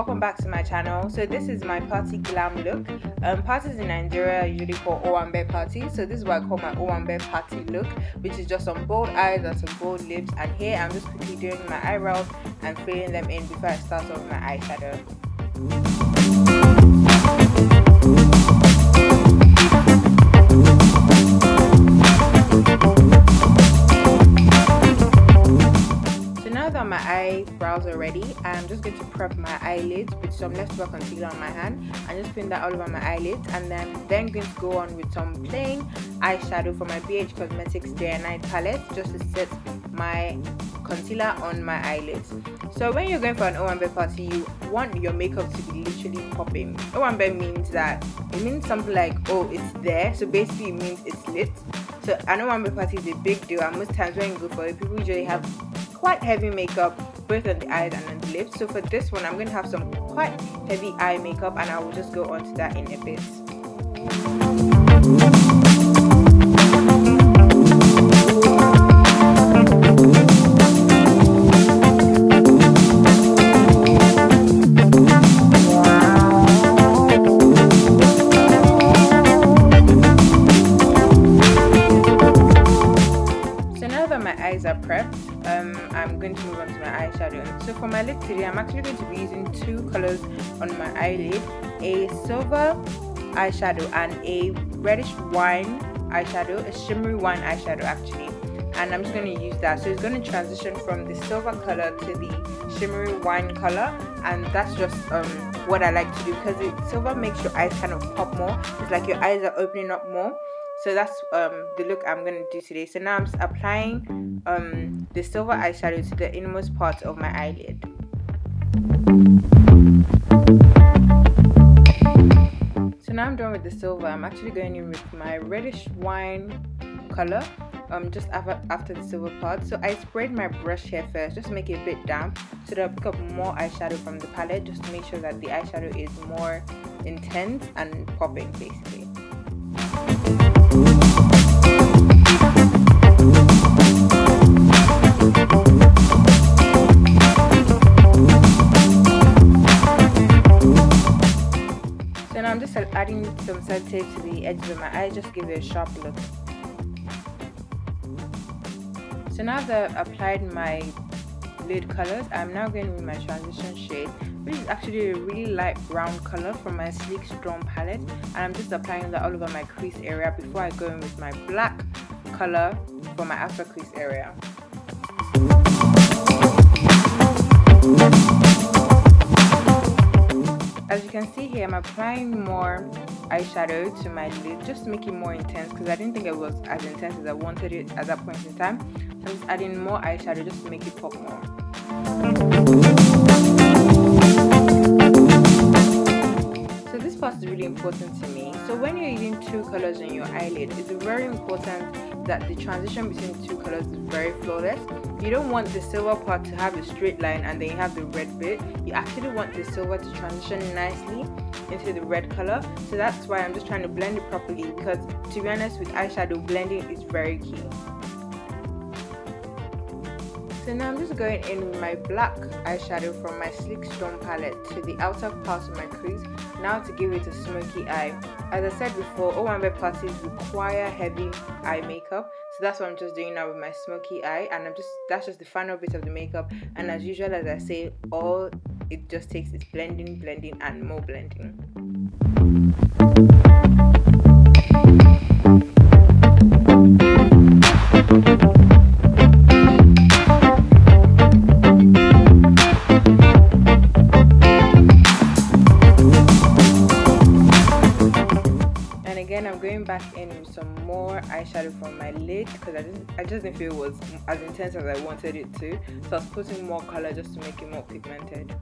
welcome back to my channel. So this is my party glam look. Parties in Nigeria are usually called Owambe parties, so this is what I call my Owambe party look, which is just some bold eyes and some bold lips. And here I'm just quickly doing my eyebrows and filling them in before I start off with my eyeshadow. My eyebrows are ready. I'm just going to prep my eyelids with some leftover concealer on my hand and just pin that all over my eyelids, and then going to go on with some plain eyeshadow from my BH Cosmetics Day and Night palette just to set my concealer on my eyelids. So when you're going for an Owambe party, you want your makeup to be literally popping. Owambe means that it means something like, oh, it's there, so basically it means it's lit. So an Owambe party is a big deal, and most times when you go for it, people usually have quite heavy makeup both on the eyes and on the lips. So for this one, I'm going to have some quite heavy eye makeup, and I will just go on to that in a bit. So now that my eyes are prepped, I'm going to move on to my eyeshadow. So for my lid today, I'm actually going to be using two colors on my eyelid, a silver eyeshadow and a reddish wine eyeshadow, a shimmery wine eyeshadow actually, and I'm just going to use that. So it's going to transition from the silver color to the shimmery wine color, and that's just what I like to do because the silver makes your eyes kind of pop more. It's like your eyes are opening up more. So that's the look I'm going to do today. So now I'm just applying the silver eyeshadow to the innermost part of my eyelid. So now I'm done with the silver. I'm actually going in with my reddish wine color just after the silver part. So I sprayed my brush here first just to make it a bit damp, so that I'll pick up more eyeshadow from the palette just to make sure that the eyeshadow is more intense and popping basically. So now I'm just adding some sellotape to the edges of my eye just to give it a sharp look. So now that I've applied my lid colors, I'm now going with my transition shade, which is actually a really light brown color from my Sleek Strong palette, and I'm just applying that all over my crease area before I go in with my black color for my outer crease area. As you can see here, I'm applying more eyeshadow to my lid just to make it more intense because I didn't think it was as intense as I wanted it at that point in time. So I'm just adding more eyeshadow just to make it pop more. So this part is really important to me. So when you're using two colors on your eyelid, it's very important that the transition between the two colors is very flawless. You don't want the silver part to have a straight line and then you have the red bit. You actually want the silver to transition nicely into the red color. So that's why I'm just trying to blend it properly, because to be honest, with eyeshadow, blending is very key. So now I'm just going in with my black eyeshadow from my Sleek Strong palette to the outer part of my crease, now to give it a smoky eye. As I said before, Owambe parties require heavy eye makeup, so that's what I'm just doing now with my smoky eye, and that's just the final bit of the makeup. And as usual, as I say, all it just takes is blending, and more blending. I'm going back in with some more eyeshadow from my lid because I just didn't feel it was as intense as I wanted it to, so I was putting more color just to make it more pigmented.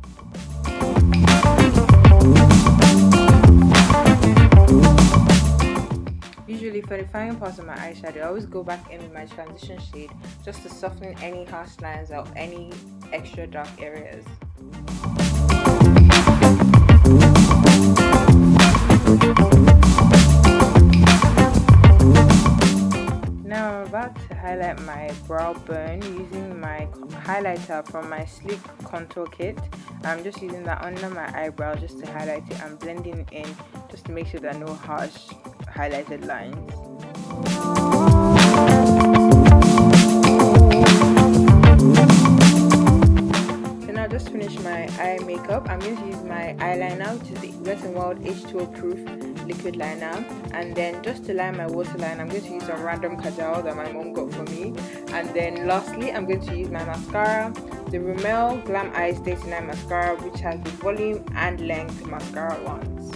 Usually for the final part of my eyeshadow, I always go back in with my transition shade just to soften any harsh lines or any extra dark areas. Now I'm about to highlight my brow bone using my highlighter from my Sleek Contour Kit. I'm just using that under my eyebrow just to highlight it and blending it in just to make sure there are no harsh highlighted lines. So now just finished my eye makeup. I'm going to use my eyeliner, which is the Wet n Wild H2O proof liquid liner, and then just to line my waterline I'm going to use some random Kajal that my mom got for me, and then lastly I'm going to use my mascara, the Rimmel Glam'eyes Day 9 mascara, which has the volume and length mascara ones.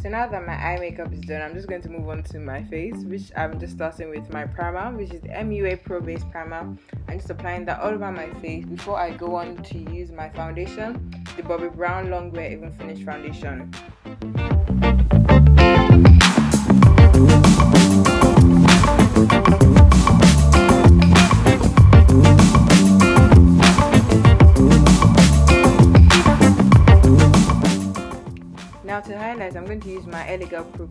Now that my eye makeup is done, I'm just going to move on to my face, which I'm just starting with my primer, which is the MUA Probase Primer. I'm just applying that all over my face before I go on to use my foundation, the Bobbi Brown Long Wear Even Finish Foundation. Now to highlight, I'm going to use my LA Girl Pro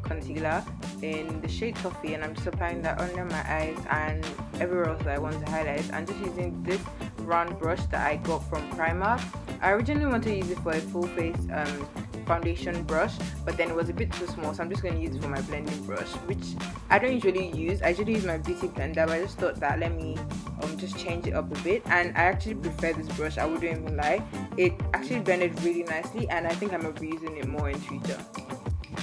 Concealer in the shade Toffe, and I'm just applying that under my eyes and everywhere else that I want to highlight. I'm just using this round brush that I got from Primark. I originally wanted to use it for a full face foundation brush, but then it was a bit too small, so I'm just going to use it for my blending brush, which I don't usually use. I usually use my Beaty blender, but I just thought that let me just change it up a bit, and I actually prefer this brush, I wouldn't even lie. It actually blended really nicely, and I think I'm going to be using it more in future.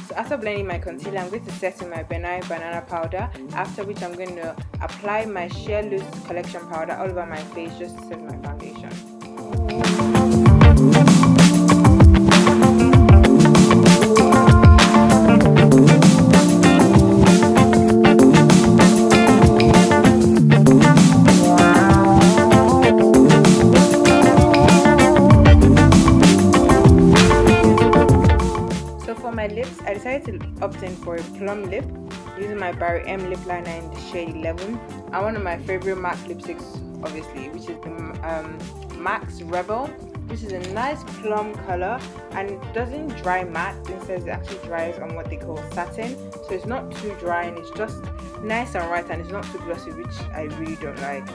So after blending my concealer, I'm going to set in my BenNye banana powder, after which I'm going to apply my Sheer Loose collection powder all over my face just to set my foundation. I decided to opt in for a plum lip using my M Lipliner in the shade 11, and one of my favorite MAC lipsticks obviously, which is the MAC's Rebel, which is a nice plum color and it doesn't dry matte, instead it actually dries on what they call satin, so it's not too dry and it's just nice and right, and it's not too glossy, which I really don't like.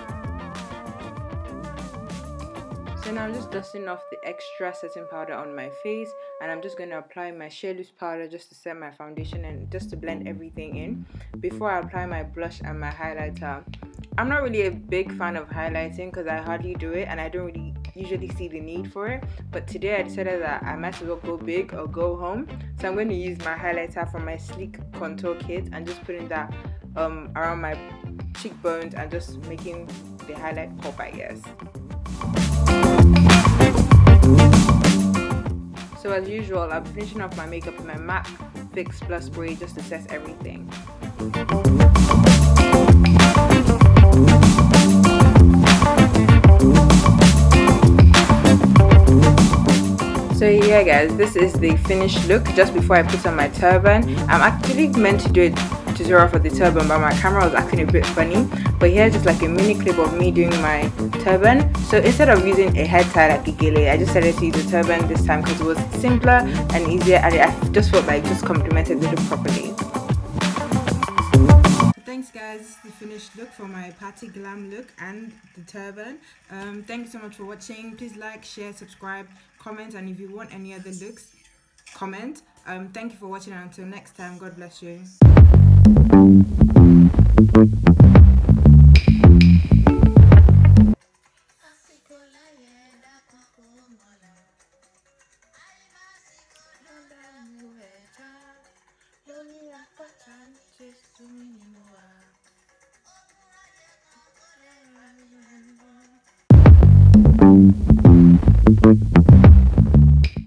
So now I'm just dusting off the extra setting powder on my face, and I'm just going to apply my Sheer Loose powder just to set my foundation and just to blend everything in before I apply my blush and my highlighter. I'm not really a big fan of highlighting because I hardly do it and I don't really usually see the need for it, but today I decided that I might as well go big or go home, so I'm going to use my highlighter from my Sleek Contour Kit and just putting that around my cheekbones and just making the highlight pop, I guess. So as usual, I'm finishing off my makeup with my MAC Fix Plus Spray just to set everything. So yeah guys, this is the finished look just before I put on my turban. I'm actually meant to do a tutorial for the turban, but my camera was acting a bit funny. But here's just like a mini clip of me doing my turban. So instead of using a head tie like a gele, I just decided to use a turban this time because it was simpler and easier, and I just felt like it just complemented the look properly. Thanks guys, this is the finished look for my party glam look and the turban. Thank you so much for watching. Please like, share, subscribe, comment, and if you want any other looks, comment. Thank you for watching, and until next time, God bless you. Lonely like a